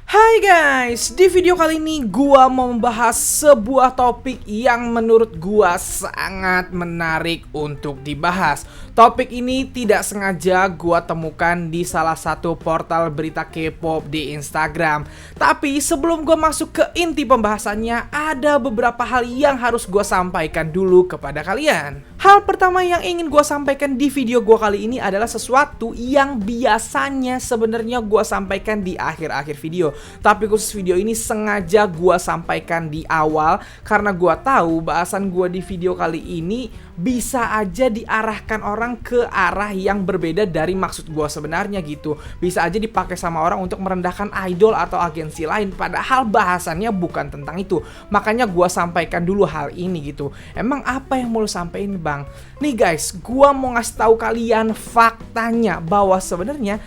Hai guys, di video kali ini gua mau membahas sebuah topik yang menurut gua sangat menarik untuk dibahas. Topik ini tidak sengaja gua temukan di salah satu portal berita K-pop di Instagram. Tapi sebelum gua masuk ke inti pembahasannya, ada beberapa hal yang harus gua sampaikan dulu kepada kalian. Hal pertama yang ingin gua sampaikan di video gua kali ini adalah sesuatu yang biasanya sebenarnya gua sampaikan di akhir-akhir video. Tapi khusus video ini sengaja gua sampaikan di awal karena gua tahu bahasan gua di video kali ini bisa aja diarahkan orang ke arah yang berbeda dari maksud gua sebenarnya gitu. Bisa aja dipakai sama orang untuk merendahkan idol atau agensi lain, padahal bahasannya bukan tentang itu. Makanya gua sampaikan dulu hal ini gitu. Emang apa yang mau lu sampein, Bang? Nih guys, gua mau ngasih tahu kalian faktanya bahwa sebenarnya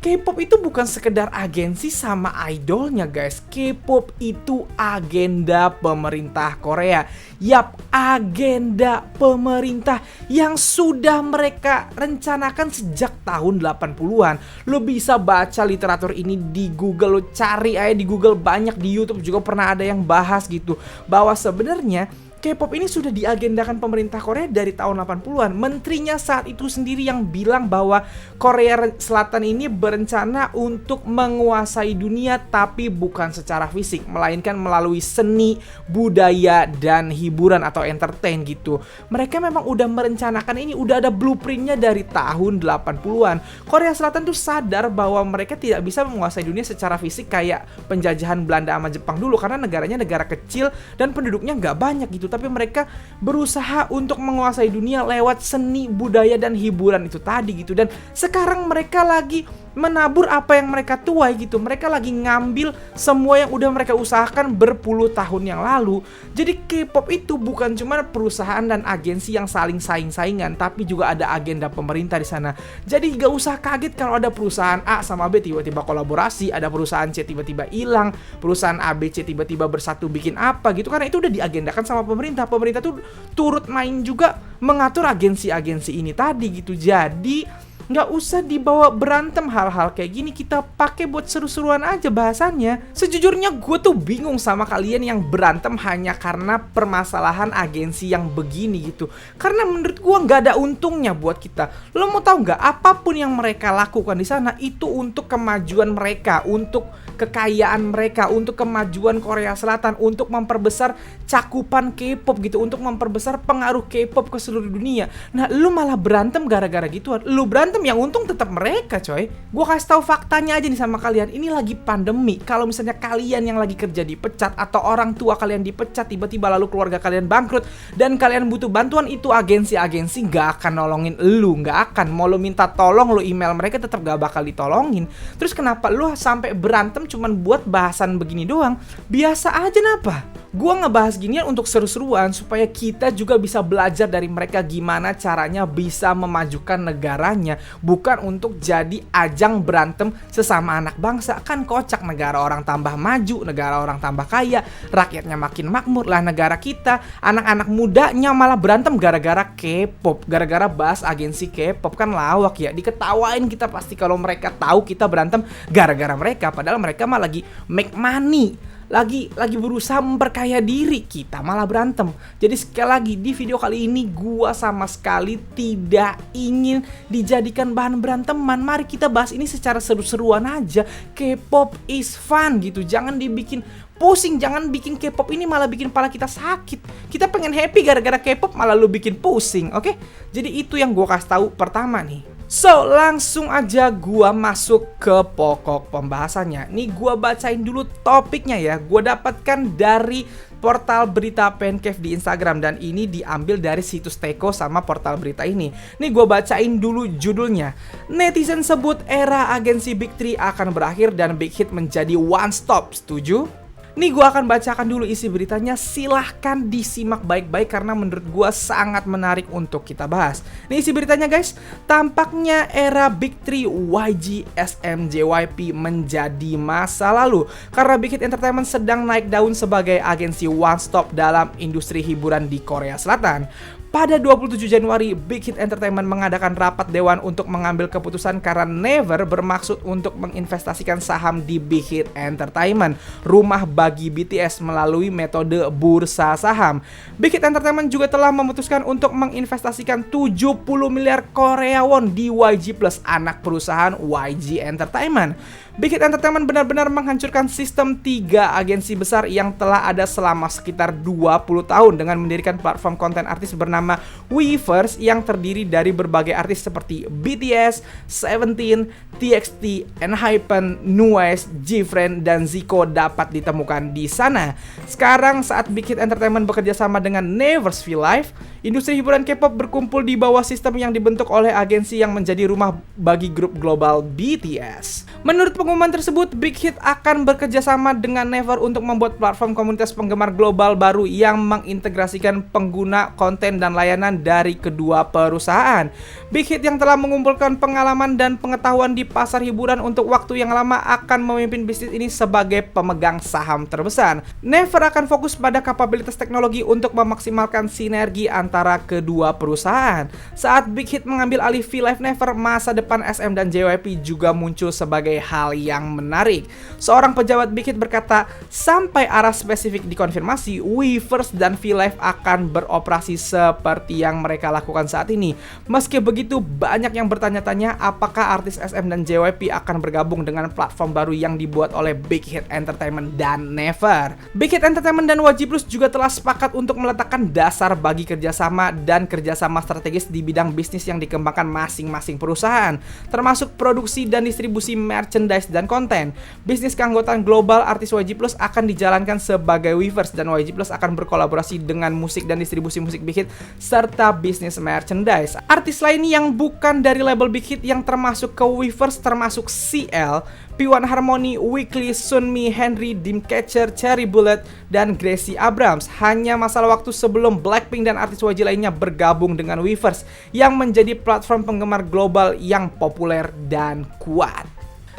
K-pop itu bukan sekedar agensi sama idolnya guys. K-pop itu agenda pemerintah Korea. Yap, agenda pemerintah yang sudah mereka rencanakan sejak tahun 80-an. Lo bisa baca literatur ini di Google, lo cari aja di Google, banyak di YouTube juga pernah ada yang bahas gitu. Bahwa sebenarnya K-pop ini sudah diagendakan pemerintah Korea dari tahun 80-an. Menterinya saat itu sendiri yang bilang bahwa Korea Selatan ini berencana untuk menguasai dunia, tapi bukan secara fisik, melainkan melalui seni, budaya, dan hiburan atau entertain gitu. Mereka memang udah merencanakan ini, udah ada blueprintnya dari tahun 80-an. Korea Selatan tuh sadar bahwa mereka tidak bisa menguasai dunia secara fisik kayak penjajahan Belanda sama Jepang dulu, karena negaranya negara kecil dan penduduknya nggak banyak gitu. Tapi mereka berusaha untuk menguasai dunia lewat seni, budaya, dan hiburan itu tadi gitu. Dan sekarang mereka lagi menabur apa yang mereka tuai gitu. Mereka lagi ngambil semua yang udah mereka usahakan berpuluh tahun yang lalu. Jadi K-pop itu bukan cuma perusahaan dan agensi yang saling saing-saingan, tapi juga ada agenda pemerintah di sana. Jadi gak usah kaget kalau ada perusahaan A sama B tiba-tiba kolaborasi, ada perusahaan C tiba-tiba hilang, perusahaan A, B, C tiba-tiba bersatu bikin apa gitu, karena itu udah diagendakan sama pemerintah. Pemerintah tuh turut main juga mengatur agensi-agensi ini tadi gitu. Jadi nggak usah dibawa berantem hal-hal kayak gini, kita pakai buat seru-seruan aja bahasannya. Sejujurnya gue tuh bingung sama kalian yang berantem hanya karena permasalahan agensi yang begini gitu. Karena menurut gue nggak ada untungnya buat kita. Lo mau tahu nggak, apapun yang mereka lakukan di sana itu untuk kemajuan mereka, untuk kekayaan mereka, untuk kemajuan Korea Selatan, untuk memperbesar cakupan K-pop gitu, untuk memperbesar pengaruh K-pop ke seluruh dunia. Nah, lu malah berantem gara-gara gituan. Lu berantem yang untung tetap mereka, coy. Gua kasih tahu faktanya aja nih sama kalian. Ini lagi pandemi. Kalau misalnya kalian yang lagi kerja dipecat atau orang tua kalian dipecat tiba-tiba lalu keluarga kalian bangkrut dan kalian butuh bantuan, itu agensi-agensi gak akan nolongin lu, gak akan. Mau lu minta tolong, lu email mereka tetap gak bakal ditolongin. Terus kenapa lu sampai berantem cuman buat bahasan begini doang? Biasa aja napa? Gua ngebahas ginian untuk seru-seruan supaya kita juga bisa belajar dari mereka gimana caranya bisa memajukan negaranya, bukan untuk jadi ajang berantem sesama anak bangsa. Kan kocak, negara orang tambah maju, negara orang tambah kaya, rakyatnya makin makmur. Lah negara kita, anak-anak mudanya malah berantem gara-gara K-pop, gara-gara bahas agensi K-pop. Kan lawak ya, diketawain kita pasti kalau mereka tahu kita berantem gara-gara mereka, padahal mereka mah lagi make money, lagi berusaha memperkaya diri, kita malah berantem. Jadi sekali lagi di video kali ini gua sama sekali tidak ingin dijadikan bahan beranteman. Mari kita bahas ini secara seru-seruan aja. K-pop is fun gitu. Jangan dibikin pusing, jangan bikin K-pop ini malah bikin kepala kita sakit. Kita pengen happy gara-gara K-pop malah lu bikin pusing, oke? Jadi itu yang gua kasih tahu pertama nih. So, langsung aja gua masuk ke pokok pembahasannya. Nih gua bacain dulu topiknya ya. Gua dapatkan dari portal berita Pancave di Instagram dan ini diambil dari situs Teko sama portal berita ini. Nih gua bacain dulu judulnya. Netizen sebut era agensi Big Three akan berakhir dan Big Hit menjadi one stop. Setuju? Nih gua akan bacakan dulu isi beritanya, silahkan disimak baik-baik karena menurut gua sangat menarik untuk kita bahas. Nih isi beritanya guys, tampaknya era Big Three YG, SM, JYP menjadi masa lalu karena Big Hit Entertainment sedang naik daun sebagai agensi one stop dalam industri hiburan di Korea Selatan. Pada 27 Januari, Big Hit Entertainment mengadakan rapat dewan untuk mengambil keputusan karena Naver bermaksud untuk menginvestasikan saham di Big Hit Entertainment, rumah bagi BTS melalui metode bursa saham. Big Hit Entertainment juga telah memutuskan untuk menginvestasikan 70 miliar Korea won di YG Plus, anak perusahaan YG Entertainment. Big Hit Entertainment benar-benar menghancurkan sistem 3 agensi besar yang telah ada selama sekitar 20 tahun dengan mendirikan platform konten artis bernama Weverse yang terdiri dari berbagai artis seperti BTS, Seventeen, TXT, ENHYPEN, NU'EST, GFriend, dan Zico dapat ditemukan di sana. Sekarang saat Big Hit Entertainment bekerja sama dengan Naver's V-Live, industri hiburan K-pop berkumpul di bawah sistem yang dibentuk oleh agensi yang menjadi rumah bagi grup global BTS. Menurut pengumuman tersebut, Big Hit akan bekerja sama dengan Naver untuk membuat platform komunitas penggemar global baru yang mengintegrasikan pengguna konten dan layanan dari kedua perusahaan. Big Hit yang telah mengumpulkan pengalaman dan pengetahuan di pasar hiburan untuk waktu yang lama akan memimpin bisnis ini sebagai pemegang saham terbesar. Naver akan fokus pada kapabilitas teknologi untuk memaksimalkan sinergi antara kedua perusahaan. Saat Big Hit mengambil alih V-Live Naver, masa depan SM dan JYP juga muncul sebagai hal yang menarik. Seorang pejabat Big Hit berkata, sampai arah spesifik dikonfirmasi, Weverse dan V-Live akan beroperasi seperti yang mereka lakukan saat ini. Meski begitu, banyak yang bertanya-tanya apakah artis SM dan JYP akan bergabung dengan platform baru yang dibuat oleh Big Hit Entertainment dan Naver. Big Hit Entertainment dan YG Plus juga telah sepakat untuk meletakkan dasar bagi kerjasama dan kerjasama strategis di bidang bisnis yang dikembangkan masing-masing perusahaan, termasuk produksi dan distribusi merchandise dan konten. Bisnis keanggotaan global artis YG Plus akan dijalankan sebagai Weverse dan YG Plus akan berkolaborasi dengan musik dan distribusi musik Big Hit serta bisnis merchandise. Artis lain yang bukan dari label Big Hit yang termasuk ke Weverse termasuk CL, P1 Harmony, Weekly, Sunmi, Henry, Dreamcatcher, Cherry Bullet, dan Gracie Abrams. Hanya masalah waktu sebelum Blackpink dan artis YG lainnya bergabung dengan Weverse yang menjadi platform penggemar global yang populer dan kuat.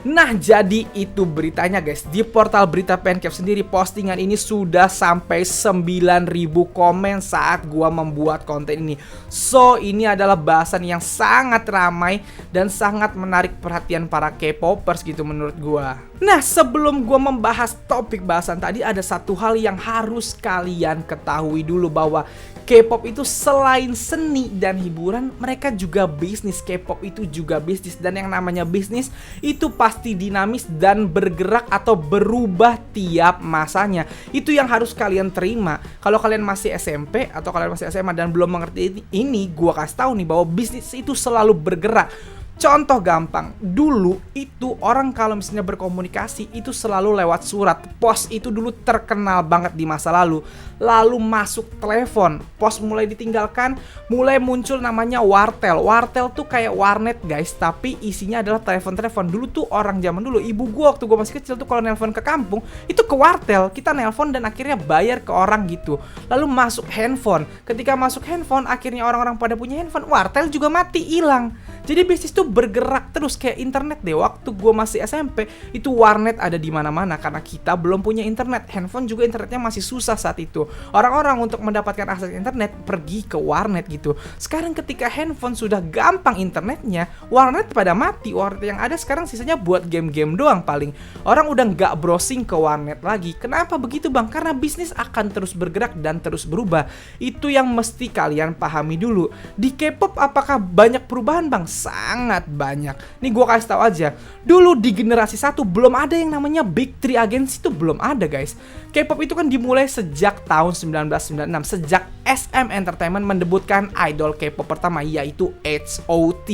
Nah, jadi itu beritanya guys. Di portal berita Pencap sendiri, postingan ini sudah sampai 9.000 komen saat gua membuat konten ini. So, ini adalah bahasan yang sangat ramai dan sangat menarik perhatian para K-popers gitu menurut gua. Nah, sebelum gua membahas topik bahasan tadi, ada satu hal yang harus kalian ketahui dulu, bahwa K-pop itu selain seni dan hiburan, mereka juga bisnis. K-pop itu juga bisnis, dan yang namanya bisnis itu pasti dinamis dan bergerak atau berubah tiap masanya. Itu yang harus kalian terima. Kalau kalian masih SMP atau kalian masih SMA dan belum mengerti ini, gua kasih tahu nih bahwa bisnis itu selalu bergerak. Contoh gampang, dulu itu orang kalau misalnya berkomunikasi itu selalu lewat surat. Pos itu dulu terkenal banget di masa lalu. Lalu masuk telepon, pos mulai ditinggalkan, mulai muncul namanya wartel. Wartel tuh kayak warnet guys, tapi isinya adalah telepon-telepon. Dulu tuh orang zaman dulu, ibu gua waktu gua masih kecil tuh kalau nelpon ke kampung, itu ke wartel. Kita nelpon dan akhirnya bayar ke orang gitu. Lalu masuk handphone. Ketika masuk handphone, akhirnya orang-orang pada punya handphone, wartel juga mati, hilang. Jadi bisnis tuh bergerak terus kayak internet deh. Waktu gue masih SMP itu warnet ada di mana-mana karena kita belum punya internet. Handphone juga internetnya masih susah saat itu. Orang-orang untuk mendapatkan akses internet pergi ke warnet gitu. Sekarang ketika handphone sudah gampang internetnya, warnet pada mati. Warnet yang ada sekarang sisanya buat game-game doang paling. Orang udah nggak browsing ke warnet lagi. Kenapa begitu bang? Karena bisnis akan terus bergerak dan terus berubah. Itu yang mesti kalian pahami dulu. Di K-pop apakah banyak perubahan bang? Sangat banyak. Nih gue kasih tahu aja. Dulu di generasi 1 belum ada yang namanya Big Three Agency, itu belum ada guys. K-pop itu kan dimulai sejak tahun 1996, sejak SM Entertainment mendebutkan idol K-pop pertama, yaitu HOT.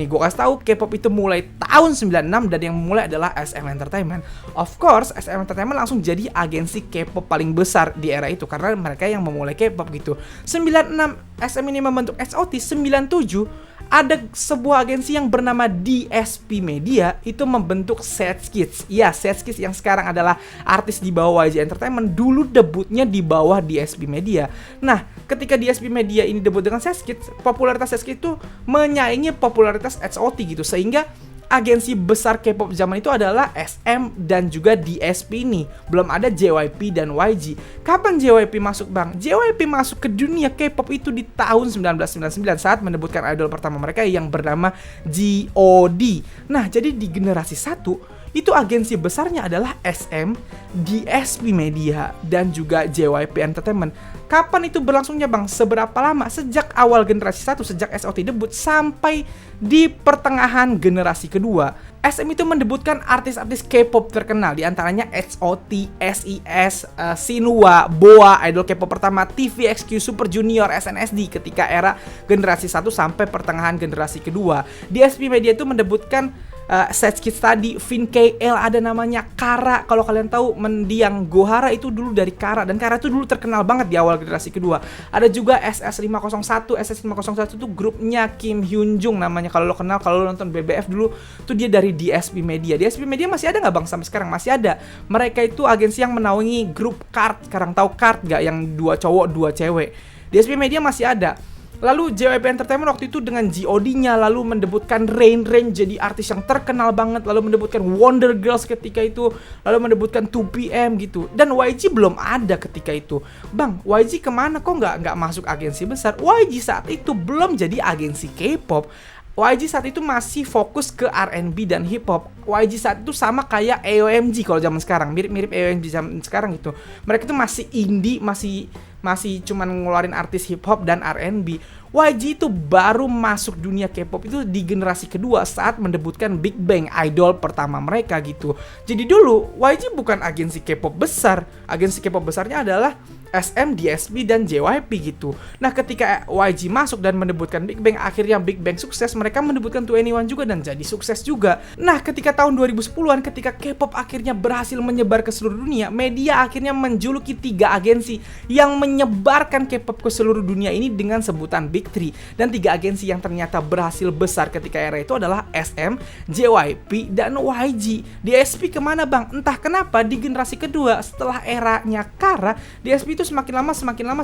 Nih gue kasih tahu, K-pop itu mulai tahun 96 dan yang mulai adalah SM Entertainment. Of course, SM Entertainment langsung jadi agensi K-pop paling besar di era itu karena mereka yang memulai K-pop gitu. 96 SM ini membentuk HOT, 97 ada sebuah agensi yang bernama DSP Media itu membentuk Seth Kids. Ya, Seth Kids yang sekarang adalah artis di bawah YG Entertainment, dulu debutnya di bawah DSP Media. Nah, ketika DSP Media ini debut dengan Seth Kids, popularitas Seth Kids itu menyaingi popularitas HOT gitu, sehingga agensi besar K-pop zaman itu adalah SM dan juga DSP ini. Belum ada JYP dan YG. Kapan JYP masuk, Bang? JYP masuk ke dunia K-pop itu di tahun 1999 saat mendebutkan idol pertama mereka yang bernama G.O.D. Nah, jadi di generasi 1 itu agensi besarnya adalah SM, DSP Media, dan juga JYP Entertainment. Kapan itu berlangsungnya, Bang? Seberapa lama? Sejak awal generasi 1, sejak SOT debut sampai di pertengahan generasi kedua. SM itu mendebutkan artis-artis K-pop terkenal, diantaranya HOT, SES, Shinhwa, BoA, idol K-pop pertama, TVXQ, Super Junior, SNSD ketika era generasi 1 sampai pertengahan generasi kedua. DSP Media itu mendebutkan Seth Kids tadi, Vin KL, ada namanya Kara. Kalau kalian tahu, mendiang Gohara itu dulu dari Kara, dan Kara itu dulu terkenal banget di awal generasi kedua. Ada juga SS501. SS501 itu grupnya Kim Hyun Jung namanya. Kalau lo kenal, kalau lo nonton BBF dulu, tuh dia dari DSP Media. DSP Media masih ada nggak, Bang? Sampai sekarang masih ada. Mereka itu agensi yang menaungi grup Kart. Sekarang tahu Kart nggak? Yang 2 cowok 2 cewek. DSP Media masih ada. Lalu JYP Entertainment waktu itu dengan G.O.D-nya lalu mendebutkan Rain jadi artis yang terkenal banget, lalu mendebutkan Wonder Girls ketika itu, lalu mendebutkan 2PM gitu. Dan YG belum ada ketika itu. Bang, YG kemana? Kok nggak masuk agensi besar? YG saat itu belum jadi agensi K-pop. YG saat itu masih fokus ke R&B dan hip hop. YG saat itu sama kayak AOMG kalau zaman sekarang, mirip-mirip AOMG zaman sekarang itu. Mereka itu masih indie, masih cuman ngeluarin artis hip hop dan R&B. YG itu baru masuk dunia K-pop itu di generasi kedua saat mendebutkan Big Bang, idol pertama mereka gitu. Jadi dulu YG bukan agensi K-pop besar. Agensi K-pop besarnya adalah SM, DSP, dan JYP gitu. Nah, ketika YG masuk dan mendebutkan Big Bang, akhirnya Big Bang sukses, mereka mendebutkan 2NE1 juga dan jadi sukses juga. Nah, ketika tahun 2010-an, ketika K-pop akhirnya berhasil menyebar ke seluruh dunia, media akhirnya menjuluki 3 agensi yang menyebarkan K-pop ke seluruh dunia ini dengan sebutan Big 3. Dan 3 agensi yang ternyata berhasil besar ketika era itu adalah SM, JYP, dan YG. DSP kemana, Bang? Entah kenapa di generasi kedua setelah eranya Kara, DSP itu semakin lama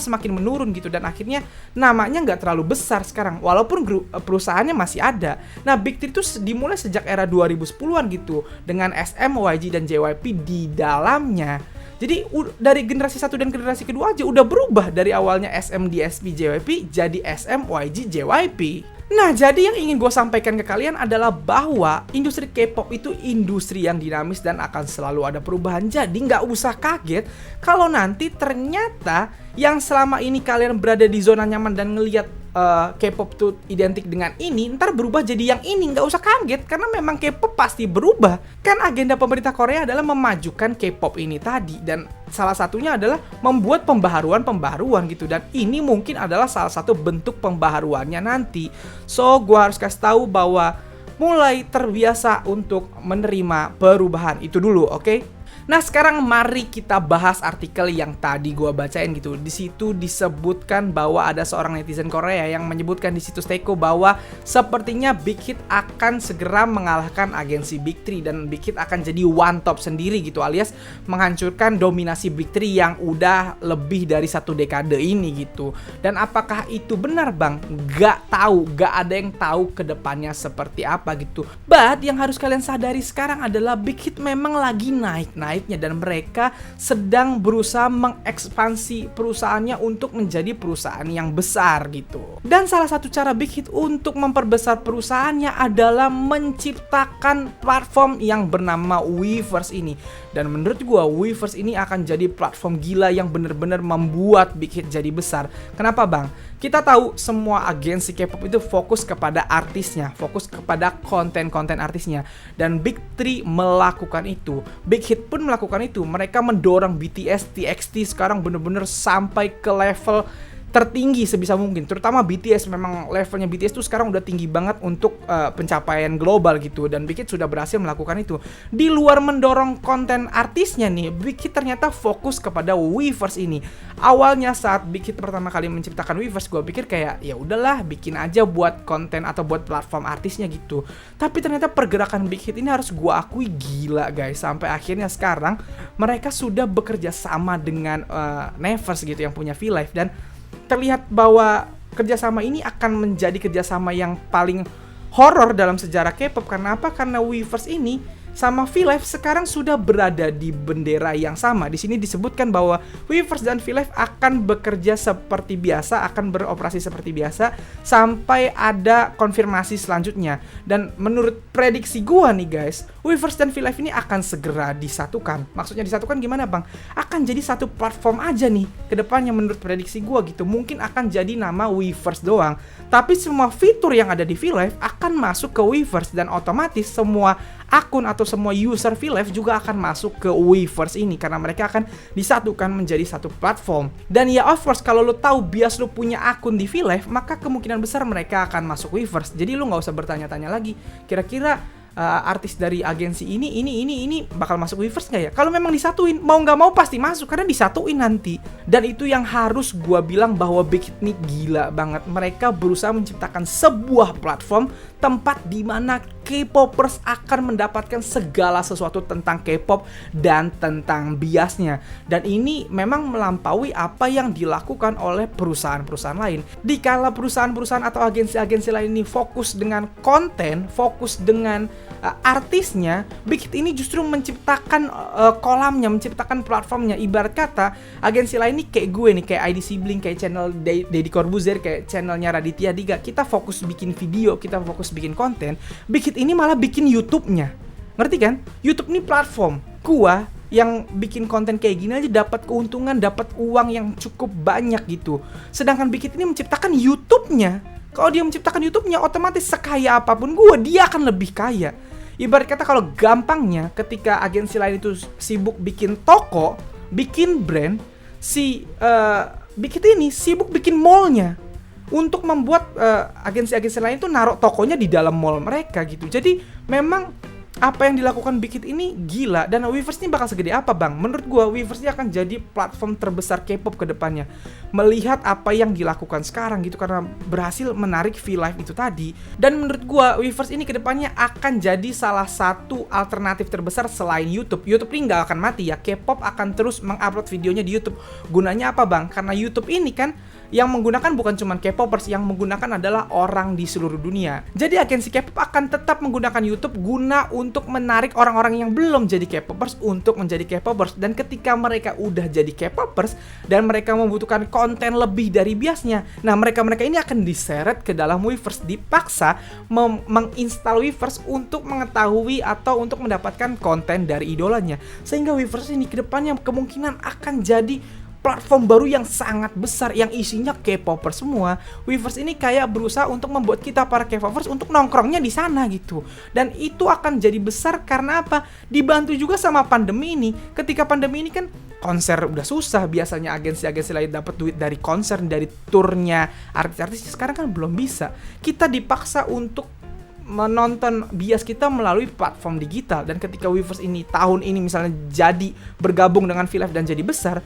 semakin menurun gitu, dan akhirnya namanya nggak terlalu besar sekarang walaupun perusahaannya masih ada. Nah, Big 3 itu dimulai sejak era 2010-an gitu dengan SM, YG, dan JYP di dalamnya. Jadi dari generasi 1 dan generasi kedua aja udah berubah dari awalnya SM, DSP, JYP jadi SM, YG, JYP. Nah, jadi yang ingin gue sampaikan ke kalian adalah bahwa industri K-pop itu industri yang dinamis dan akan selalu ada perubahan. Jadi nggak usah kaget kalau nanti ternyata yang selama ini kalian berada di zona nyaman dan ngelihat K-pop tuh identik dengan ini, ntar berubah jadi yang ini. Nggak usah kaget, karena memang K-pop pasti berubah. Kan agenda pemerintah Korea adalah memajukan K-pop ini tadi, dan salah satunya adalah membuat pembaharuan gitu, dan ini mungkin adalah salah satu bentuk pembaharuannya nanti. So, gua harus kasih tahu bahwa mulai terbiasa untuk menerima perubahan itu dulu, oke? Nah, sekarang mari kita bahas artikel yang tadi gua bacain gitu. Di situ disebutkan bahwa ada seorang netizen Korea yang menyebutkan di situs Teko bahwa sepertinya Big Hit akan segera mengalahkan agensi Big 3 dan Big Hit akan jadi one top sendiri gitu, alias menghancurkan dominasi Big 3 yang udah lebih dari 1 dekade ini gitu. Dan apakah itu benar, Bang? Gak tahu, gak ada yang tahu ke depannya seperti apa gitu. But yang harus kalian sadari sekarang adalah Big Hit memang lagi naik-naiknya, dan mereka sedang berusaha mengekspansi perusahaannya untuk menjadi perusahaan yang besar gitu. Dan salah satu cara Big Hit untuk memperbesar perusahaannya adalah menciptakan platform yang bernama Weverse ini. Dan menurut gua Weverse ini akan jadi platform gila yang bener-bener membuat Big Hit jadi besar. Kenapa, Bang? Kita tahu semua agensi K-pop itu fokus kepada artisnya, fokus kepada konten-konten artisnya. Dan Big 3 melakukan itu. Big Hit pun melakukan itu. Mereka mendorong BTS, TXT sekarang bener-bener sampai ke level tertinggi sebisa mungkin, terutama BTS. Memang levelnya BTS tuh sekarang udah tinggi banget untuk pencapaian global gitu, dan Big Hit sudah berhasil melakukan itu. Di luar mendorong konten artisnya nih, Big Hit ternyata fokus kepada Weverse ini. Awalnya saat Big Hit pertama kali menciptakan Weverse, gue pikir kayak ya udahlah bikin aja buat konten atau buat platform artisnya gitu. Tapi ternyata pergerakan Big Hit ini harus gue akui gila guys, sampai akhirnya sekarang mereka sudah bekerja sama dengan Neverse gitu yang punya V-Live, dan terlihat bahwa kerjasama ini akan menjadi kerjasama yang paling horor dalam sejarah K-pop. Karena apa? Karena Weverse ini sama V-Live sekarang sudah berada di bendera yang sama. Di sini disebutkan bahwa Weverse dan V-Live akan bekerja seperti biasa, akan beroperasi seperti biasa sampai ada konfirmasi selanjutnya. Dan menurut prediksi gua nih guys, Weverse dan V-Live ini akan segera disatukan. Maksudnya disatukan gimana bang? Akan jadi satu platform aja nih kedepannya menurut prediksi gua gitu. Mungkin akan jadi nama Weverse doang, tapi semua fitur yang ada di V-Live akan masuk ke Weverse, dan otomatis semua akun atau semua user V-Live juga akan masuk ke Weverse ini karena mereka akan disatukan menjadi satu platform. Dan ya of course kalau lo tahu bias lo punya akun di V-Live, maka kemungkinan besar mereka akan masuk Weverse. Jadi lo nggak usah bertanya-tanya lagi kira-kira artis dari agensi ini bakal masuk Weverse nggak ya? Kalau memang disatuin, mau nggak mau pasti masuk karena disatuin nanti. Dan itu yang harus gua bilang bahwa Big Hit ini gila banget. Mereka berusaha menciptakan sebuah platform tempat di mana K-popers akan mendapatkan segala sesuatu tentang K-pop dan tentang biasnya. Dan ini memang melampaui apa yang dilakukan oleh perusahaan-perusahaan lain. Dikala perusahaan-perusahaan atau agensi-agensi lain ini fokus dengan konten, fokus dengan artisnya, Big Hit ini justru menciptakan kolamnya, menciptakan platformnya. Ibarat kata, agensi lain nih kayak gue nih, kayak IDC Blink, kayak channel Deddy Corbuzier, kayak channelnya Raditya Dika. Kita fokus bikin video, kita fokus bikin konten. Big Hit ini malah bikin YouTube-nya. Ngerti kan? YouTube ini platform. Gua yang bikin konten kayak gini aja dapat keuntungan, dapat uang yang cukup banyak gitu. Sedangkan Big Hit ini menciptakan YouTube-nya. Kalau dia menciptakan YouTube-nya, otomatis sekaya apapun dia akan lebih kaya. Ibarat kata kalau gampangnya, ketika agensi lain itu sibuk bikin toko, bikin brand, si Big Hit ini sibuk bikin mall-nya. Untuk membuat agensi-agensi lain tuh naruh tokonya di dalam mall mereka gitu. Jadi memang apa yang dilakukan Big Hit ini gila. Dan Weverse ini bakal segede apa bang? Menurut gua Weverse ini akan jadi platform terbesar K-pop ke depannya. Melihat apa yang dilakukan sekarang gitu, karena berhasil menarik V-Live itu tadi. Dan menurut gua Weverse ini ke depannya akan jadi salah satu alternatif terbesar selain YouTube. YouTube ini nggak akan mati ya. K-pop akan terus mengupload videonya di YouTube. Gunanya apa bang? Karena YouTube ini kan yang menggunakan bukan cuma K-popers, yang menggunakan adalah orang di seluruh dunia. Jadi agensi K-pop akan tetap menggunakan YouTube guna untuk menarik orang-orang yang belum jadi K-popers untuk menjadi K-popers. Dan ketika mereka udah jadi K-popers dan mereka membutuhkan konten lebih dari biasnya, nah mereka-mereka ini akan diseret ke dalam Weverse, dipaksa menginstal Weverse untuk mengetahui atau untuk mendapatkan konten dari idolanya. Sehingga Weverse ini kedepannya kemungkinan akan jadi platform baru yang sangat besar yang isinya K-popers semua. Weverse ini kayak berusaha untuk membuat kita para K-popers untuk nongkrongnya di sana gitu. Dan itu akan jadi besar karena apa? Dibantu juga sama pandemi ini. Ketika pandemi ini kan konser udah susah, biasanya agensi-agensi lain dapat duit dari konser, dari turnya artis-artis, sekarang kan belum bisa. Kita dipaksa untuk menonton bias kita melalui platform digital. Dan ketika Weverse ini tahun ini misalnya jadi bergabung dengan V-Live dan jadi besar,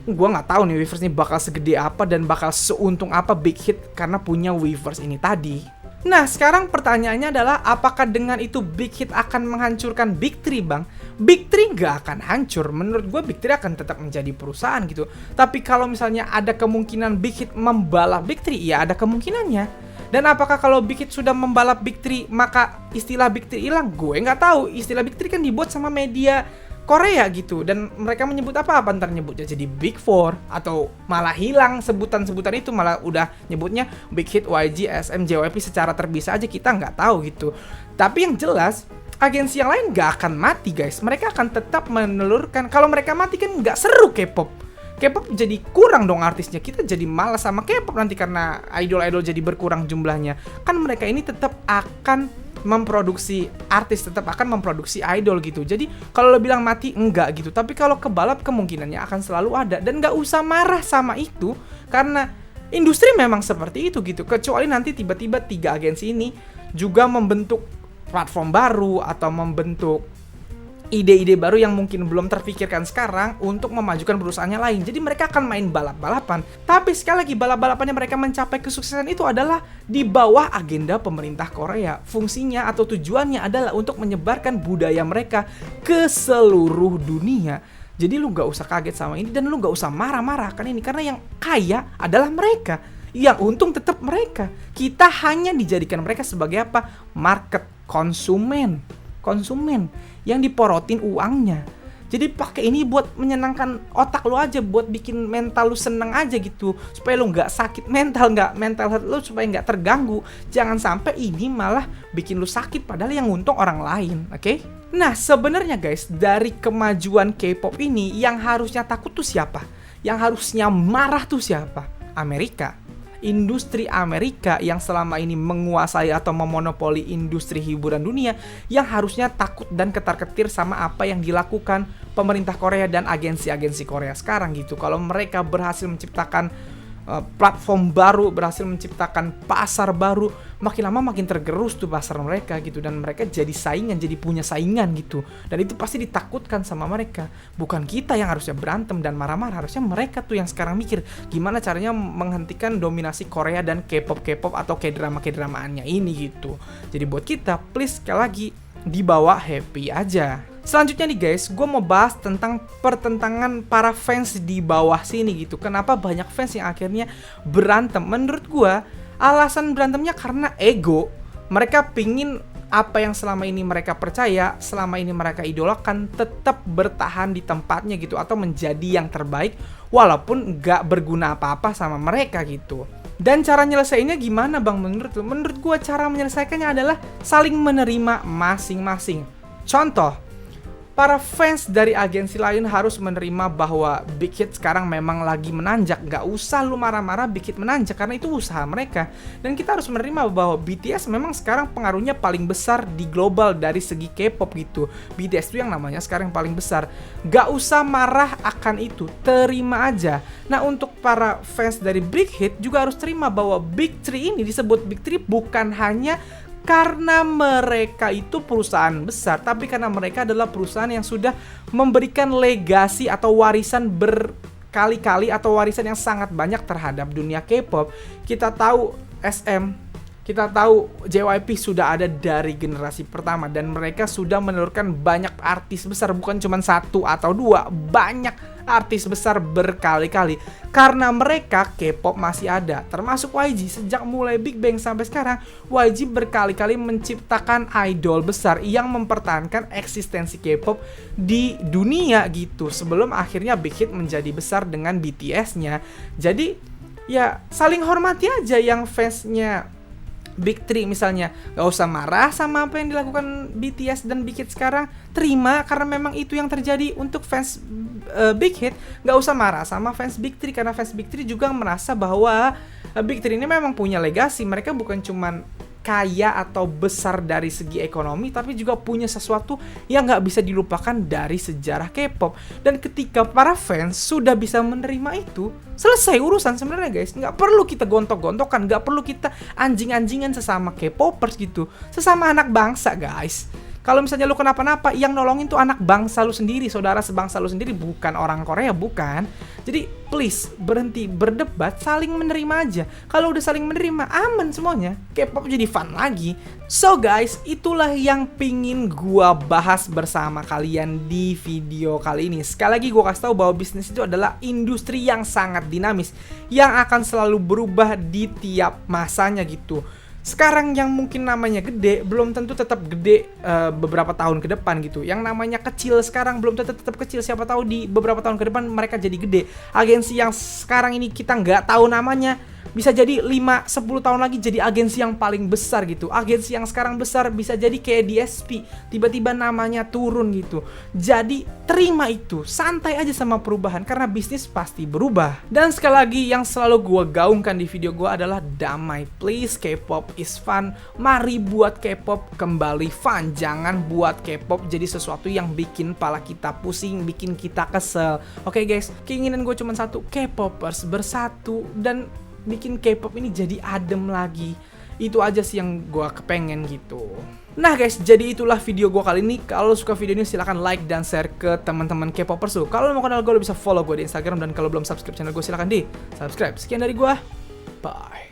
gue nggak tahu nih Weverse ini bakal segede apa dan bakal seuntung apa Big Hit karena punya Weverse ini tadi. Nah sekarang pertanyaannya adalah apakah dengan itu Big Hit akan menghancurkan Big 3 bang? Big 3 nggak akan hancur, menurut gue Big 3 akan tetap menjadi perusahaan gitu. Tapi kalau misalnya ada kemungkinan Big Hit membalap Big 3, ya ada kemungkinannya. Dan apakah kalau Big Hit sudah membalap Big 3 maka istilah Big 3 hilang? Gue nggak tahu. Istilah Big 3 kan dibuat sama media Korea gitu, dan mereka menyebut apa ntar nyebutnya jadi Big 4 atau malah hilang sebutan-sebutan itu, malah udah nyebutnya Big Hit, YG, SM, JYP secara terpisah aja, kita nggak tahu gitu. Tapi yang jelas agensi yang lain nggak akan mati guys, mereka akan tetap menelurkan. Kalau mereka mati kan nggak seru K-pop jadi kurang dong artisnya, kita jadi malas sama K-pop nanti karena idol-idol jadi berkurang jumlahnya. Kan mereka ini tetap akan memproduksi artis, tetap akan memproduksi idol gitu. Jadi kalau lo bilang mati, enggak gitu. Tapi kalau kebalap kemungkinannya akan selalu ada. Dan gak usah marah sama itu, karena Industri memang seperti itu gitu. Kecuali nanti tiba-tiba 3 agensi ini juga membentuk platform baru atau membentuk ide-ide baru yang mungkin belum terpikirkan sekarang untuk memajukan perusahaannya lain. Jadi mereka akan main balap-balapan. Tapi sekali lagi balap-balapannya mereka mencapai kesuksesan itu adalah di bawah agenda pemerintah Korea. Fungsinya atau tujuannya adalah untuk menyebarkan budaya mereka ke seluruh dunia. Jadi lu gak usah kaget sama ini dan lu gak usah marah-marah kan ini. Karena yang kaya adalah mereka. Yang untung tetap mereka. Kita hanya dijadikan mereka sebagai apa? Market, konsumen yang diporotin uangnya. Jadi pakai ini buat menyenangkan otak lu aja, buat bikin mental lu seneng aja gitu, supaya lu nggak sakit mental, nggak mental health lu supaya nggak terganggu. Jangan sampai ini malah bikin lu sakit padahal yang untung orang lain, oke? Nah sebenarnya guys, dari kemajuan K-pop ini yang harusnya takut tuh siapa? Yang harusnya marah tuh siapa? Amerika. Industri Amerika yang selama ini menguasai atau memonopoli industri hiburan dunia, yang harusnya takut dan ketar-ketir sama apa yang dilakukan pemerintah Korea dan agensi-agensi Korea sekarang gitu. Kalau mereka berhasil menciptakan platform baru, berhasil menciptakan pasar baru, makin lama makin tergerus tuh pasar mereka gitu, dan mereka jadi saingan, jadi punya saingan gitu. Dan itu pasti ditakutkan sama mereka. Bukan kita yang harusnya berantem dan marah-marah, harusnya mereka tuh yang sekarang mikir gimana caranya menghentikan dominasi Korea dan K-pop atau K-drama-K-dramaannya ini gitu. Jadi buat kita, please sekali lagi dibawa happy aja. Selanjutnya nih guys, gue mau bahas tentang pertentangan para fans di bawah sini gitu. Kenapa banyak fans yang akhirnya berantem? Menurut gue, alasan berantemnya karena ego. Mereka pingin apa yang selama ini mereka percaya, selama ini mereka idolakan, tetap bertahan di tempatnya gitu, atau menjadi yang terbaik walaupun gak berguna apa-apa sama mereka gitu. Dan cara nyelesainnya gimana bang menurut lu? Menurut gue cara menyelesaikannya adalah saling menerima masing-masing. Contoh, para fans dari agensi lain harus menerima bahwa Big Hit sekarang memang lagi menanjak. Gak usah lu marah-marah Big Hit menanjak, karena itu usaha mereka. Dan kita harus menerima bahwa BTS memang sekarang pengaruhnya paling besar di global dari segi K-pop gitu. BTS itu yang namanya sekarang yang paling besar. Gak usah marah akan itu, terima aja. Nah untuk para fans dari Big Hit juga harus terima bahwa Big Three ini disebut Big Three bukan hanya karena mereka itu perusahaan besar, tapi karena mereka adalah perusahaan yang sudah memberikan legasi atau warisan berkali-kali atau warisan yang sangat banyak terhadap dunia K-pop. Kita tahu SM, kita tahu JYP sudah ada dari generasi pertama, dan mereka sudah menelurkan banyak artis besar, bukan cuma 1 atau 2, banyak artis besar berkali-kali. Karena mereka K-pop masih ada, termasuk YG. Sejak mulai Big Bang sampai sekarang, YG berkali-kali menciptakan idol besar yang mempertahankan eksistensi K-pop di dunia gitu, sebelum akhirnya Big Hit menjadi besar dengan BTS-nya. Jadi ya saling hormati aja yang fansnya Big Three misalnya. Gak usah marah sama apa yang dilakukan BTS dan Big Hit sekarang. Terima, karena memang itu yang terjadi untuk fans Big Hit. Gak usah marah sama fans Big Three, karena fans Big Three juga merasa bahwa Big Three ini memang punya legasi. Mereka bukan cuman kaya atau besar dari segi ekonomi, tapi juga punya sesuatu yang gak bisa dilupakan dari sejarah K-pop. Dan ketika para fans sudah bisa menerima itu, selesai urusan sebenarnya guys. Gak perlu kita gontok-gontokan, gak perlu kita anjing-anjingan sesama K-popers gitu, sesama anak bangsa guys. Kalau misalnya lu kenapa-napa, yang nolongin tuh anak bangsa lu sendiri, saudara sebangsa lu sendiri, bukan orang Korea, bukan. Jadi please berhenti berdebat, saling menerima aja. Kalau udah saling menerima, aman semuanya. K-pop jadi fun lagi. So guys, itulah yang pingin gua bahas bersama kalian di video kali ini. Sekali lagi gua kasih tahu bahwa bisnis itu adalah industri yang sangat dinamis, yang akan selalu berubah di tiap masanya gitu. Sekarang yang mungkin namanya gede, belum tentu tetap gede beberapa tahun ke depan gitu. Yang namanya kecil sekarang belum tentu tetap kecil. Siapa tahu di beberapa tahun ke depan mereka jadi gede. Agensi yang sekarang ini kita nggak tahu namanya, bisa jadi 5-10 tahun lagi jadi agensi yang paling besar gitu. Agensi yang sekarang besar bisa jadi kayak DSP, tiba-tiba namanya turun gitu. Jadi terima itu, santai aja sama perubahan, karena bisnis pasti berubah. Dan sekali lagi yang selalu gue gaungkan di video gue adalah damai. Please, K-pop is fun. Mari buat K-pop kembali fun. Jangan buat K-pop jadi sesuatu yang bikin pala kita pusing, bikin kita kesel. Oke guys, keinginan gue cuma satu, K-popers bersatu dan bikin K-pop ini jadi adem lagi. Itu aja sih yang gue kepengen gitu. Nah guys, jadi itulah video gue kali ini. Kalau suka video ini silahkan like dan share ke teman-teman K-popers lu. Kalau mau kenal gue, lo bisa follow gue di Instagram. Dan kalau belum subscribe channel gue, silahkan di subscribe. Sekian dari gue, bye.